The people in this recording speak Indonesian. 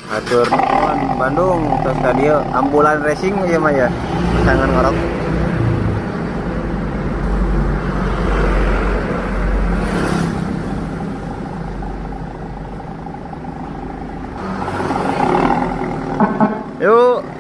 Atur nuhun Bandung terus tadi ambulan racing ya mah ya pasangan ngorok. Yuk.